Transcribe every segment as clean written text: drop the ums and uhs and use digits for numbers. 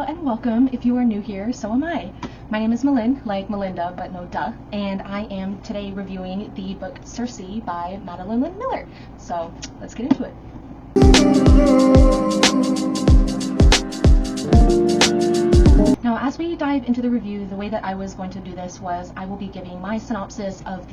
and welcome. If you are new here, so am I. My name is Malin, like Melinda, but no duh, and I am today reviewing the book Circe by Madeline Miller. So let's get into it. Now, as we dive into the review, the way that I was going to do this was I will be giving my synopsis of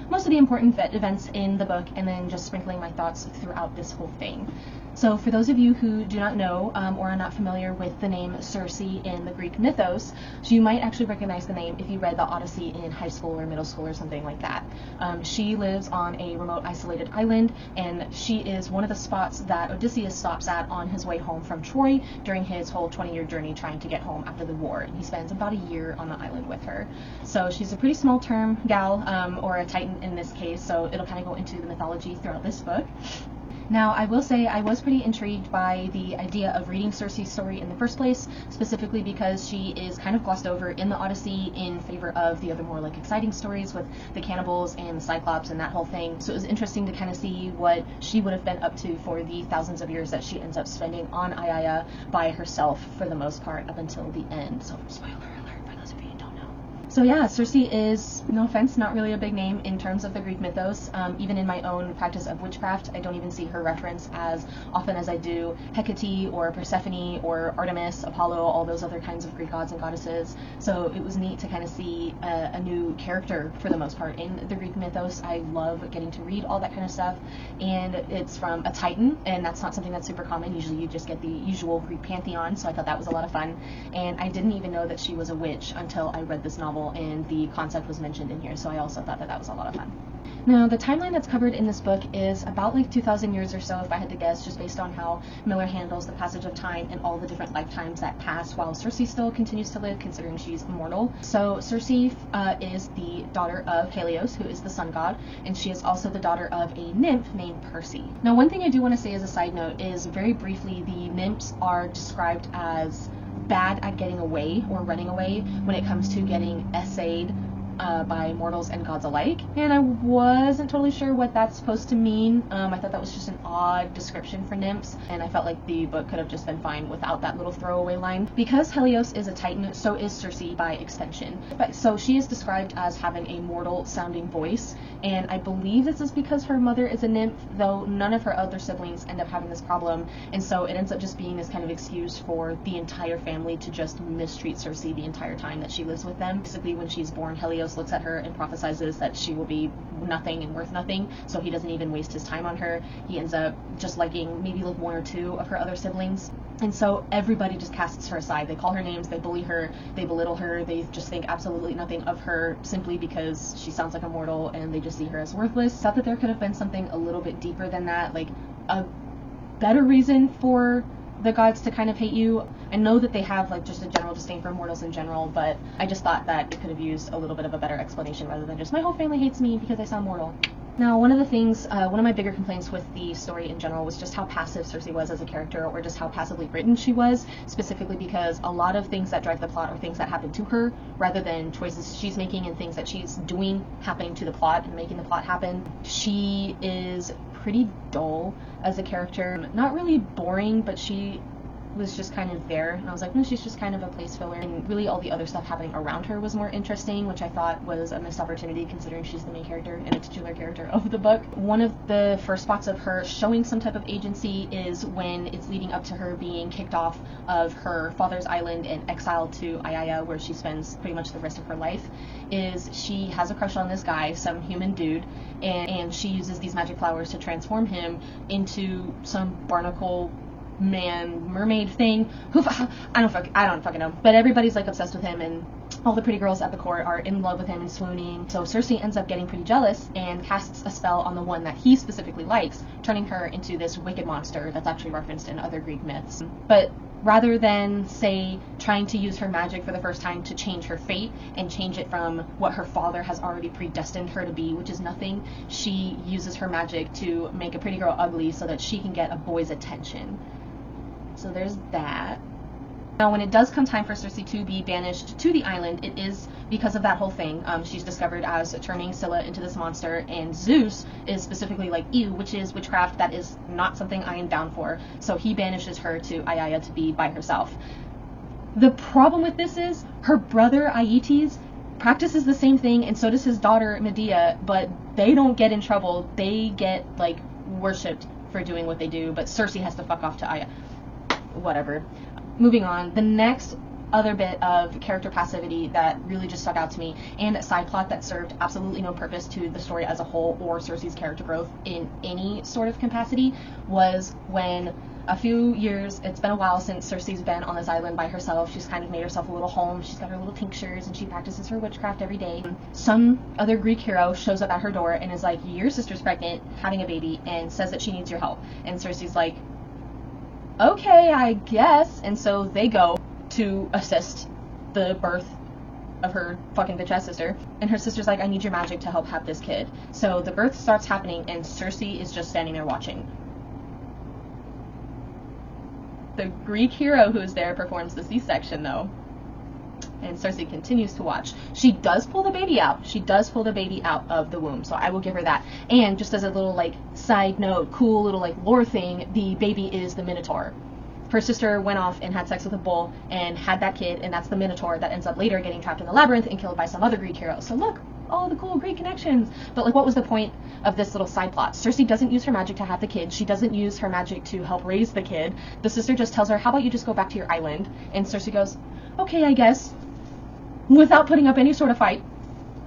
most of the important events in the book, and then just sprinkling my thoughts throughout this whole thing. So for those of you who do not know or are not familiar with the name Circe in the Greek mythos, so you might actually recognize the name if you read the Odyssey in high school or middle school or something like that. She lives on a remote, isolated island, and she is one of the spots that Odysseus stops at on his way home from Troy during his whole 20-year journey trying to get home after the war, and he spends about a year on the island with her. So she's a pretty small term gal, or a titan in this case, so it'll kind of go into the mythology throughout this book. Now, I will say I was pretty intrigued by the idea of reading Circe's story in the first place, specifically because she is kind of glossed over in the Odyssey in favor of the other more exciting stories with the cannibals and the Cyclops and that whole thing. So it was interesting to kind of see what she would have been up to for the thousands of years that she ends up spending on Aiaia by herself for the most part up until the end. So spoiler alert for those of you who don't know. So yeah, Circe is, no offense, not really a big name in terms of the Greek mythos. Even in my own practice of witchcraft, I don't even see her reference as often as I do Hecate or Persephone or Artemis, Apollo, all those other kinds of Greek gods and goddesses. So it was neat to kind of see a new character for the most part in the Greek mythos. I love getting to read all that kind of stuff, and it's from a titan, and that's not something that's super common. Usually you just get the usual Greek pantheon, so I thought that was a lot of fun. And I didn't even know that she was a witch until I read this novel and the concept was mentioned in here, so I also thought that that was a lot of fun. Now, the timeline that's covered in this book is about 2,000 years or so, if I had to guess, just based on how Miller handles the passage of time and all the different lifetimes that pass while Circe still continues to live, considering she's immortal. So Circe is the daughter of Helios, who is the sun god, and she is also the daughter of a nymph named Perse. Now, one thing I do want to say as a side note is, very briefly, the nymphs are described as bad at getting away or running away when it comes to getting essayed by mortals and gods alike, and I wasn't totally sure what that's supposed to mean. I thought that was just an odd description for nymphs, and I felt like the book could have just been fine without that little throwaway line. Because Helios is a titan, so is Circe by extension. So she is described as having a mortal sounding voice, and I believe this is because her mother is a nymph, though none of her other siblings end up having this problem, and so it ends up just being this kind of excuse for the entire family to just mistreat Circe the entire time that she lives with them. Basically, when she's born, Helios looks at her and prophesizes that she will be nothing and worth nothing, so he doesn't even waste his time on her. He ends up just liking maybe one or two of her other siblings, and so everybody just casts her aside. They call her names, they bully her, they belittle her, they just think absolutely nothing of her simply because she sounds like a mortal, and they just see her as worthless. Thought that there could have been something a little bit deeper than that, like a better reason for the gods to kind of hate you. I know that they have just a general disdain for mortals in general, but I just thought that it could have used a little bit of a better explanation rather than just my whole family hates me because I sound mortal. Now, one of the things, one of my bigger complaints with the story in general was just how passive Circe was as a character, or just how passively written she was, specifically because a lot of things that drive the plot are things that happen to her, rather than choices she's making and things that she's doing happening to the plot and making the plot happen. She is pretty dull as a character. Not really boring, but she was just kind of there, and I was like, no, she's just kind of a place filler, and really all the other stuff happening around her was more interesting, which I thought was a missed opportunity considering she's the main character and a titular character of the book. One of the first spots of her showing some type of agency is when it's leading up to her being kicked off of her father's island and exiled to Aiaia, where she spends pretty much the rest of her life. Is she has a crush on this guy, some human dude, and she uses these magic flowers to transform him into some barnacle mermaid thing. I don't fucking know, but everybody's obsessed with him, and all the pretty girls at the court are in love with him and swooning. So Circe ends up getting pretty jealous and casts a spell on the one that he specifically likes, turning her into this wicked monster that's actually referenced in other Greek myths. But rather than, say, trying to use her magic for the first time to change her fate and change it from what her father has already predestined her to be, which is nothing, she uses her magic to make a pretty girl ugly so that she can get a boy's attention. So there's that. Now, when it does come time for Circe to be banished to the island, it is because of that whole thing. She's discovered as turning Scylla into this monster, and Zeus is specifically ew, which is witchcraft. That is not something I am down for. So he banishes her to Aiaia to be by herself. The problem with this is her brother Aeetes practices the same thing, and so does his daughter Medea, but they don't get in trouble. They get like worshipped for doing what they do, but Circe has to fuck off to Aya. Whatever. Moving on, the next other bit of character passivity that really just stuck out to me, and a side plot that served absolutely no purpose to the story as a whole or Circe's character growth in any sort of capacity, was when a few years, it's been a while since Circe's been on this island by herself. She's kind of made herself a little home. She's got her little tinctures and she practices her witchcraft every day. Some other Greek hero shows up at her door and is like, your sister's pregnant, having a baby, and says that she needs your help. And Circe's like, okay, I guess. And so they go to assist the birth of her fucking bitch ass sister. And her sister's like, I need your magic to help have this kid. So the birth starts happening and Circe is just standing there watching. The Greek hero who is there performs the C-section though, and Circe continues to watch. She does pull the baby out. She does pull the baby out of the womb, so I will give her that. And just as a little like side note, cool little like lore thing, the baby is the Minotaur. Her sister went off and had sex with a bull and had that kid, and that's the Minotaur that ends up later getting trapped in the labyrinth and killed by some other Greek hero. So look, all the cool Greek connections. But like, what was the point of this little side plot? Circe doesn't use her magic to have the kid. She doesn't use her magic to help raise the kid. The sister just tells her, how about you just go back to your island? And Circe goes, okay, I guess, without putting up any sort of fight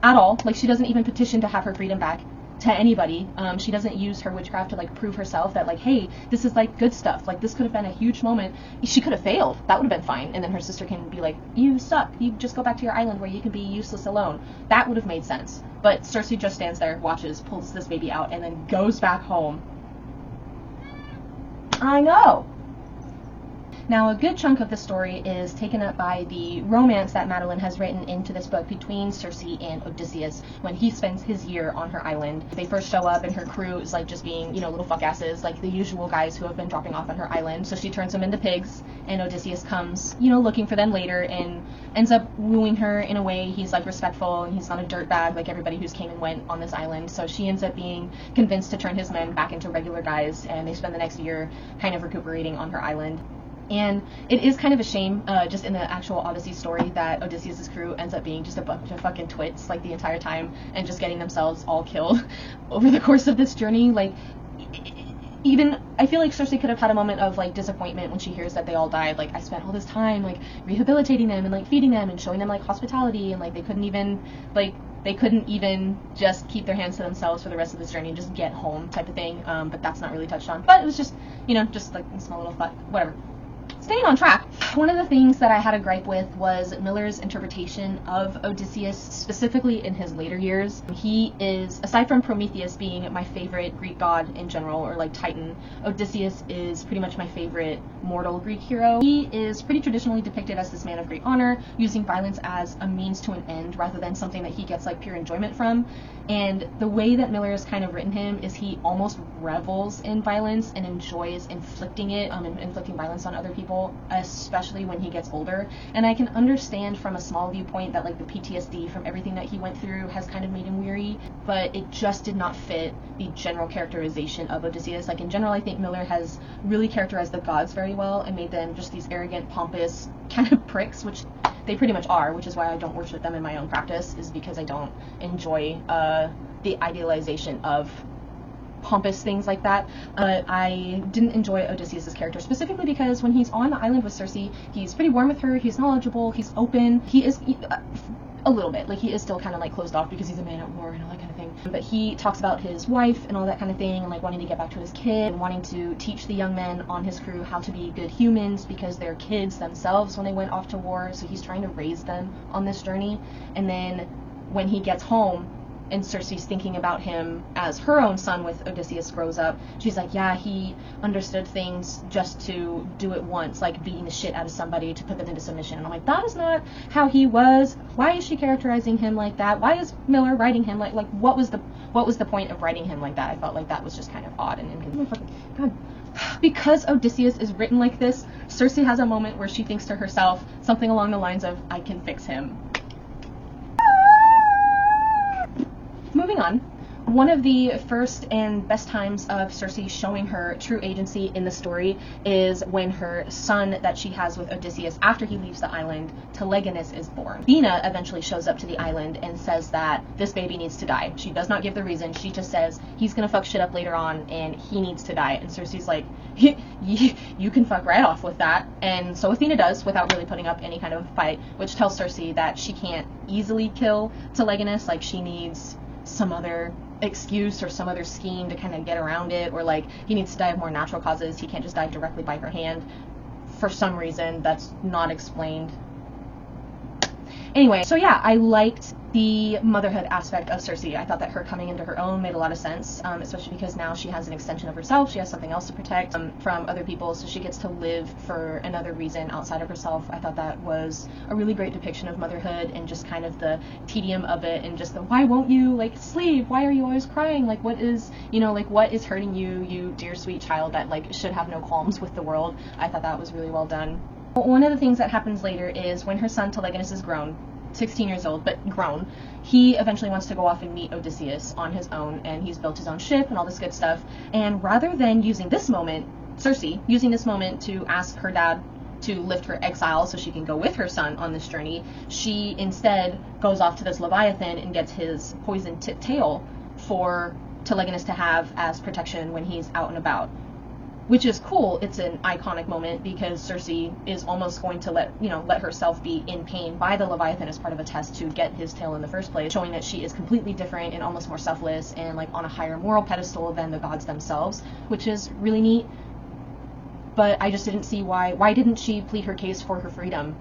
at all. Like, she doesn't even petition to have her freedom back to anybody. She doesn't use her witchcraft to like prove herself that like, hey, this is like good stuff. Like, this could have been a huge moment. She could have failed. That would have been fine. And then her sister can be like, you suck. You just go back to your island where you can be useless alone. That would have made sense. But Circe just stands there, watches, pulls this baby out, and then goes back home. I know. Now, a good chunk of the story is taken up by the romance that Madeline has written into this book between Circe and Odysseus when he spends his year on her island. They first show up and her crew is like just being, you know, little fuck asses, like the usual guys who have been dropping off on her island. So she turns them into pigs, and Odysseus comes, you know, looking for them later and ends up wooing her in a way. He's like respectful and he's not a dirtbag like everybody who's came and went on this island. So she ends up being convinced to turn his men back into regular guys, and they spend the next year kind of recuperating on her island. And it is kind of a shame, just in the actual Odyssey story, that Odysseus' crew ends up being just a bunch of fucking twits, like, the entire time, and just getting themselves all killed over the course of this journey. Like, even, I feel like Circe could have had a moment of, like, disappointment when she hears that they all died. Like, I spent all this time, like, rehabilitating them and, like, feeding them and showing them, like, hospitality, and, like, they couldn't even just keep their hands to themselves for the rest of this journey and just get home type of thing. But that's not really touched on. But it was just, you know, just, like, a small little fuck, whatever. Staying on track, one of the things that I had a gripe with was Miller's interpretation of Odysseus, specifically in his later years. He is, aside from Prometheus being my favorite Greek god in general, or like Titan, Odysseus is pretty much my favorite mortal Greek hero. He is pretty traditionally depicted as this man of great honor, using violence as a means to an end rather than something that he gets like pure enjoyment from. And the way that Miller has kind of written him is he almost revels in violence and enjoys inflicting it, and inflicting violence on other people, especially when he gets older. And I can understand from a small viewpoint that like the PTSD from everything that he went through has kind of made him weary, but it just did not fit the general characterization of Odysseus. Like, in general, I think Miller has really characterized the gods very well and made them just these arrogant, pompous kind of pricks, which they pretty much are, which is why I don't worship them in my own practice, is because I don't enjoy the idealization of pompous things like that. I didn't enjoy Odysseus' character, specifically because when he's on the island with Circe, he's pretty warm with her, he's knowledgeable, he's open, he is a little bit, like, he is still kind of like closed off because he's a man at war and all that kind of thing, but he talks about his wife and all that kind of thing, and like wanting to get back to his kid and wanting to teach the young men on his crew how to be good humans because they're kids themselves when they went off to war, so he's trying to raise them on this journey. And then when he gets home and Circe's thinking about him as her own son with Odysseus grows up, she's like, yeah, he understood things just to do it once, like beating the shit out of somebody to put them into submission. And I'm like, that is not how he was. Why is she characterizing him like that? Why is Miller writing him like what was the point of writing him like that? I felt like that was just kind of odd and inconvenient. Because Odysseus is written like this, Circe has a moment where she thinks to herself something along the lines of, I can fix him. Moving on, One of the first and best times of Circe showing her true agency in the story is when her son that she has with Odysseus after he leaves the island, Telegonus, is born. Athena eventually shows up to the island and says that this baby needs to die. She does not give the reason. She just says he's gonna fuck shit up later on and he needs to die. And Circe's like, you can fuck right off with that. And so Athena does, without really putting up any kind of fight, which tells Circe that she can't easily kill Telegonus. Like, she needs some other excuse or some other scheme to kind of get around it, or like he needs to die of more natural causes. He can't just die directly by her hand for some reason that's not explained. Anyway, so yeah, I liked the motherhood aspect of Circe. I thought that her coming into her own made a lot of sense, especially because now she has an extension of herself. She has something else to protect from other people, so she gets to live for another reason outside of herself. I thought that was a really great depiction of motherhood and just kind of the tedium of it, and just the why won't you like sleep? Why are you always crying? Like, what is, like, what is hurting you, you dear sweet child that like should have no qualms with the world? I thought that was really well done. One of the things that happens later is when her son Telegonus is grown, 16 years old, but grown, he eventually wants to go off and meet Odysseus on his own, and he's built his own ship and all this good stuff. And rather than using this moment, Circe, using this moment to ask her dad to lift her exile so she can go with her son on this journey, she instead goes off to this Leviathan and gets his poisoned tip tail for Telegonus to have as protection when he's out and about. Which is cool. It's an iconic moment because Circe is almost going to let herself be in pain by the Leviathan as part of a test to get his tail in the first place, showing that she is completely different and almost more selfless and like on a higher moral pedestal than the gods themselves, which is really neat. But I just didn't see why didn't she plead her case for her freedom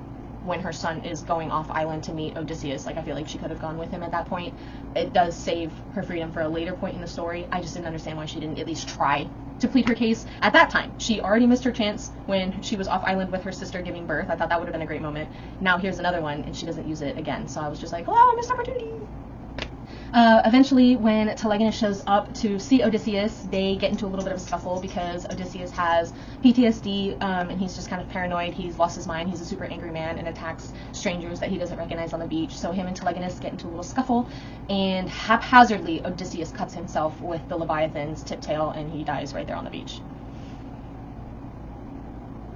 when her son is going off island to meet Odysseus? Like, I feel like she could have gone with him at that point. It does save her freedom for a later point in the story. I just didn't understand why she didn't at least try to plead her case at that time. She already missed her chance when she was off island with her sister giving birth. I thought that would have been a great moment. Now here's another one and she doesn't use it again. So I was just like, oh, missed opportunity. Eventually, when Telegonus shows up to see Odysseus, they get into a little bit of a scuffle because Odysseus has PTSD, and he's just kind of paranoid. He's lost his mind. He's a super angry man and attacks strangers that he doesn't recognize on the beach. So him and Telegonus get into a little scuffle, and haphazardly, Odysseus cuts himself with the Leviathan's tip tail, and he dies right there on the beach.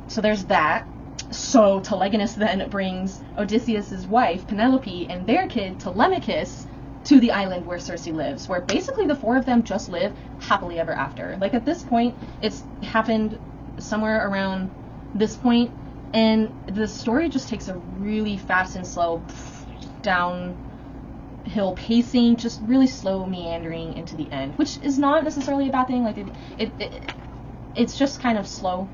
So there's that. So Telegonus then brings Odysseus's wife, Penelope, and their kid, Telemachus, to the island where Circe lives, where basically the four of them just live happily ever after. Like, at this point, it's happened somewhere around this point, and the story just takes a really fast and slow downhill pacing, just really slow meandering into the end, which is not necessarily a bad thing. Like, it's just kind of slow,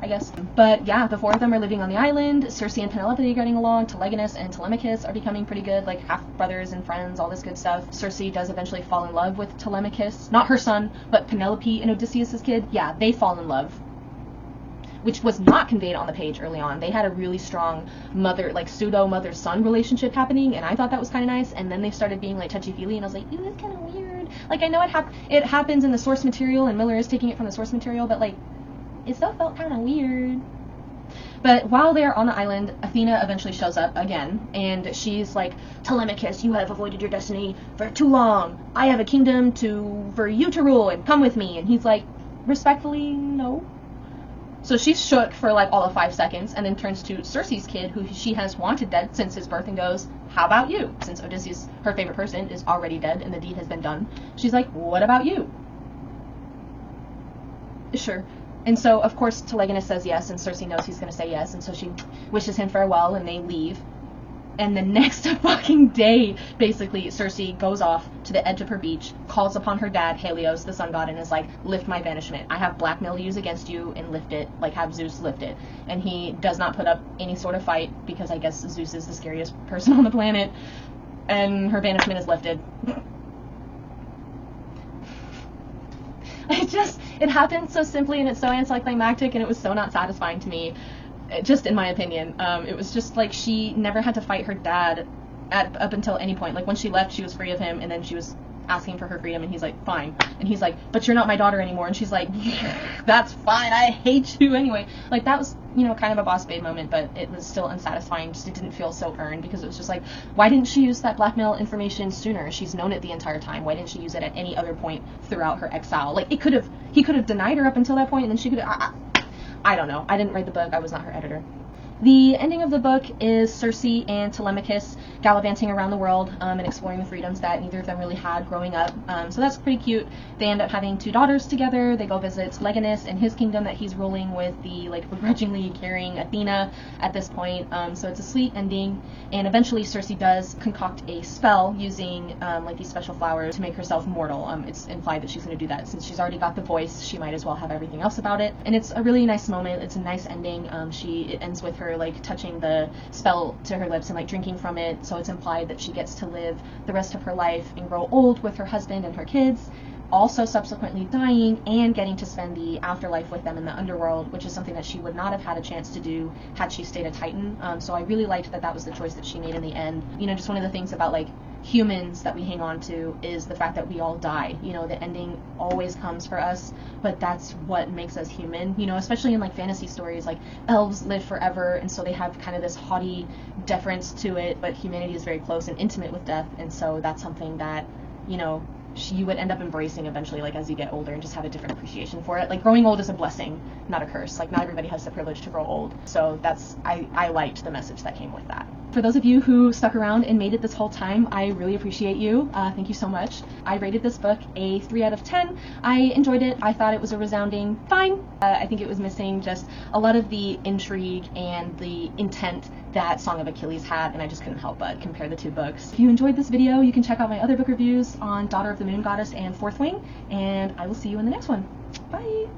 I guess. But yeah, the four of them are living on the island. Circe and Penelope are getting along. Telegonus and Telemachus are becoming pretty good, like half brothers and friends, all this good stuff. Circe does eventually fall in love with Telemachus. Not her son, but Penelope and Odysseus' kid. Yeah, they fall in love, which was not conveyed on the page early on. They had a really strong mother, like pseudo mother-son relationship happening, and I thought that was kind of nice. And then they started being like touchy-feely, and I was like, ew, that's kind of weird. Like, I know it happens in the source material, and Miller is taking it from the source material, but like, it still felt kind of weird. But while they're on the island, Athena eventually shows up again, and she's like, Telemachus, you have avoided your destiny for too long. I have a kingdom for you to rule, and come with me. And he's like, respectfully, no. So she's shook for like all of 5 seconds, and then turns to Circe's kid, who she has wanted dead since his birth, and goes, how about you? Since Odysseus, her favorite person, is already dead and the deed has been done. She's like, what about you? Sure. And so, of course, Telegonus says yes, and Circe knows he's going to say yes, and so she wishes him farewell, and they leave. And the next fucking day, basically, Circe goes off to the edge of her beach, calls upon her dad, Helios, the sun god, and is like, lift my banishment. I have blackmail to use against you, and lift it, like have Zeus lift it. And he does not put up any sort of fight, because I guess Zeus is the scariest person on the planet, and her banishment is lifted. It happened so simply, and it's so anticlimactic, and it was so not satisfying to me, just in my opinion. It was just like she never had to fight her dad up until any point. Like, when she left, she was free of him, and then she was asking for her freedom, and he's like, fine. And he's like, but you're not my daughter anymore. And she's like, that's fine, I hate you anyway. Like, that was, you know, kind of a boss babe moment, but it was still unsatisfying. Just, it didn't feel so earned, because it was just like, why didn't she use that blackmail information sooner? She's known it the entire time. Why didn't she use it at any other point throughout her exile? Like, he could have denied her up until that point, and then she could have, I don't know. I didn't write the book. I was not her editor. The ending of the book is Circe and Telemachus gallivanting around the world and exploring the freedoms that neither of them really had growing up. So that's pretty cute. They end up having 2 daughters together. They go visit Leganus and his kingdom that he's ruling with the, like, begrudgingly carrying Athena at this point. So it's a sweet ending. And eventually Circe does concoct a spell using like these special flowers to make herself mortal. It's implied that she's going to do that. Since she's already got the voice, she might as well have everything else about it. And it's a really nice moment. It's a nice ending. It ends with her like touching the spell to her lips and like drinking from it, so it's implied that she gets to live the rest of her life and grow old with her husband and her kids, also subsequently dying and getting to spend the afterlife with them in the underworld, which is something that she would not have had a chance to do had she stayed a Titan. So I really liked that was the choice that she made in the end. You know, just one of the things about like humans that we hang on to is the fact that we all die. You know, the ending always comes for us, but that's what makes us human. You know, especially in like fantasy stories, like elves live forever, and so they have kind of this haughty deference to it, but humanity is very close and intimate with death, and so that's something that, you know, you would end up embracing eventually, like as you get older, and just have a different appreciation for it. Like, growing old is a blessing, not a curse. Like, not everybody has the privilege to grow old. So I liked the message that came with that. For those of you who stuck around and made it this whole time, I really appreciate you. Thank you so much. I rated this book a 3 out of 10. I enjoyed it. I thought it was a resounding fine. I think it was missing just a lot of the intrigue and the intent that Song of Achilles had, and I just couldn't help but compare the 2 books. If you enjoyed this video, you can check out my other book reviews on Daughter of the Moon Goddess and Fourth Wing, and I will see you in the next one. Bye!